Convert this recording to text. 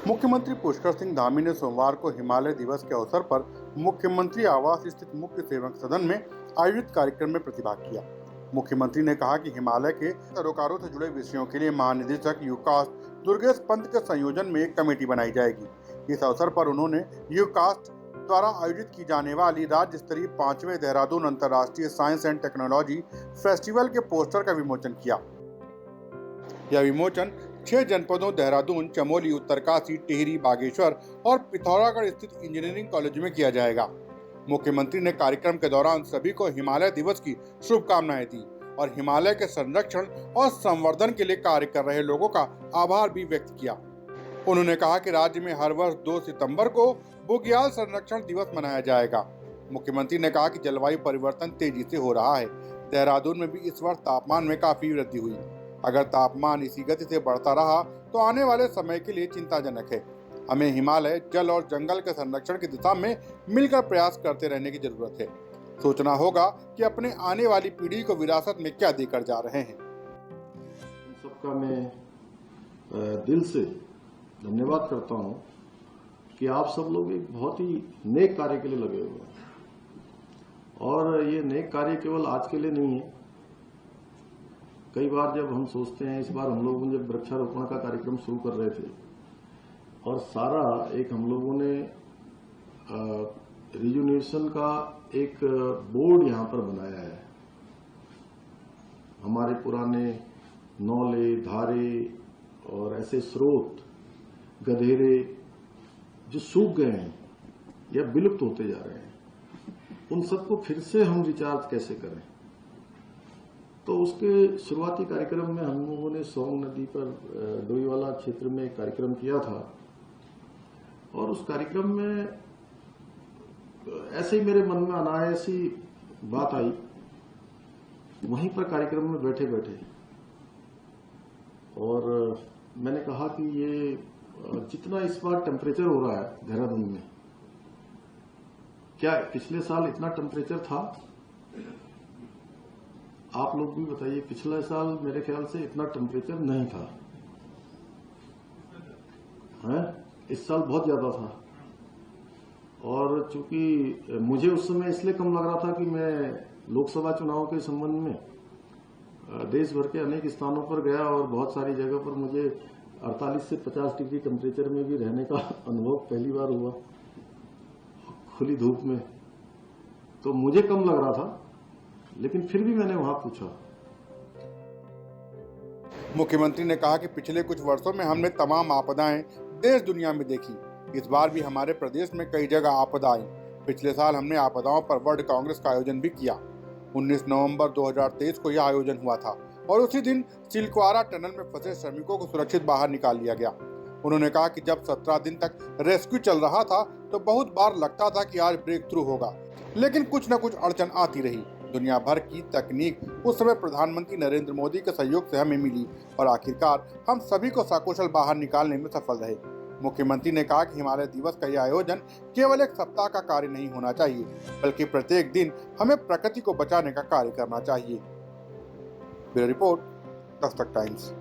मुख्यमंत्री पुष्कर सिंह धामी ने सोमवार को हिमालय दिवस के अवसर पर मुख्यमंत्री आवास स्थित मुख्य सेवक सदन में आयोजित कार्यक्रम में प्रतिभाग किया। मुख्यमंत्री ने कहा कि हिमालय के सरोकारों से जुड़े विषयों के लिए महानिदेशक यूकास्ट दुर्गेश पंत के संयोजन में एक कमेटी बनाई जाएगी। इस अवसर पर उन्होंने यूकास्ट द्वारा आयोजित की जाने वाली राज्य स्तरीय 5वें देहरादून अंतर्राष्ट्रीय साइंस एंड टेक्नोलॉजी फेस्टिवल के पोस्टर का विमोचन किया। यह विमोचन 6 जनपदों देहरादून, चमोली, उत्तरकाशी, टिहरी, बागेश्वर और पिथौरागढ़ स्थित इंजीनियरिंग कॉलेज में किया जाएगा। मुख्यमंत्री ने कार्यक्रम के दौरान सभी को हिमालय दिवस की शुभकामनाएं दी और हिमालय के संरक्षण और संवर्धन के लिए कार्य कर रहे लोगों का आभार भी व्यक्त किया। उन्होंने कहा कि राज्य में हर वर्ष 2 सितंबर को बुग्याल संरक्षण दिवस मनाया जाएगा। मुख्यमंत्री ने कहा कि जलवायु परिवर्तन तेजी से हो रहा है। देहरादून में भी इस वर्ष तापमान में काफी वृद्धि हुई। अगर तापमान इसी गति से बढ़ता रहा तो आने वाले समय के लिए चिंताजनक है। हमें हिमालय, जल और जंगल के संरक्षण की दिशा में मिलकर प्रयास करते रहने की जरूरत है। सोचना होगा कि अपने आने वाली पीढ़ी को विरासत में क्या देकर जा रहे हैं। सबका मैं दिल से धन्यवाद करता हूं कि आप सब लोग एक बहुत ही नेक कार्य के लिए लगे हुए हैं और ये नेक कार्य केवल आज के लिए नहीं है। कई बार जब हम सोचते हैं, इस बार हम लोगों ने जब वृक्षारोपण का कार्यक्रम शुरू कर रहे थे और सारा एक हम लोगों ने रिजुनेशन का एक बोर्ड यहां पर बनाया है। हमारे पुराने नौले, धारे और ऐसे स्रोत, गधेरे जो सूख गए हैं या विलुप्त होते जा रहे हैं, उन सबको फिर से हम रिचार्ज कैसे करें। तो उसके शुरुआती कार्यक्रम में हम लोगों ने सोंग नदी पर डोईवाला क्षेत्र में एक कार्यक्रम किया था और उस कार्यक्रम में ऐसे ही मेरे मन में अनायासी बात आई, वहीं पर कार्यक्रम में बैठे बैठे, और मैंने कहा कि ये जितना इस बार टेम्परेचर हो रहा है देहरादून में, क्या पिछले साल इतना टेम्परेचर था? आप लोग भी बताइए, पिछले साल मेरे ख्याल से इतना टेम्परेचर नहीं था, है? इस साल बहुत ज्यादा था। और चूंकि मुझे उस समय इसलिए कम लग रहा था कि मैं लोकसभा चुनाव के संबंध में देश भर के अनेक स्थानों पर गया और बहुत सारी जगह पर मुझे 48 से 50 डिग्री टेम्परेचर में भी रहने का अनुभव पहली बार हुआ खुली धूप में। तो मुझे कम लग रहा था, लेकिन फिर भी मैंने वहां पूछा। मुख्यमंत्री ने कहा कि पिछले कुछ वर्षों में हमने तमाम आपदाएं देश दुनिया में देखी। इस बार भी हमारे प्रदेश में कई जगह आपदा आई। पिछले साल हमने आपदाओं पर वर्ल्ड कांग्रेस का आयोजन भी किया। 19 नवंबर 2023 को यह आयोजन हुआ था और उसी दिन चिलक्वारा टनल में फंसे श्रमिकों को सुरक्षित बाहर निकाल लिया गया। उन्होंने कहा कि जब 17 दिन तक रेस्क्यू चल रहा था तो बहुत बार लगता था कि आज ब्रेक थ्रू होगा, लेकिन कुछ न कुछ अड़चन आती रही। दुनिया भर की तकनीक उस समय प्रधानमंत्री नरेंद्र मोदी के सहयोग से हमें मिली और आखिरकार हम सभी को सकुशल बाहर निकालने में सफल रहे। मुख्यमंत्री ने कहा कि हिमालय दिवस का यह आयोजन केवल एक सप्ताह का कार्य नहीं होना चाहिए, बल्कि प्रत्येक दिन हमें प्रकृति को बचाने का कार्य करना चाहिए। Bureau report, Dastak times.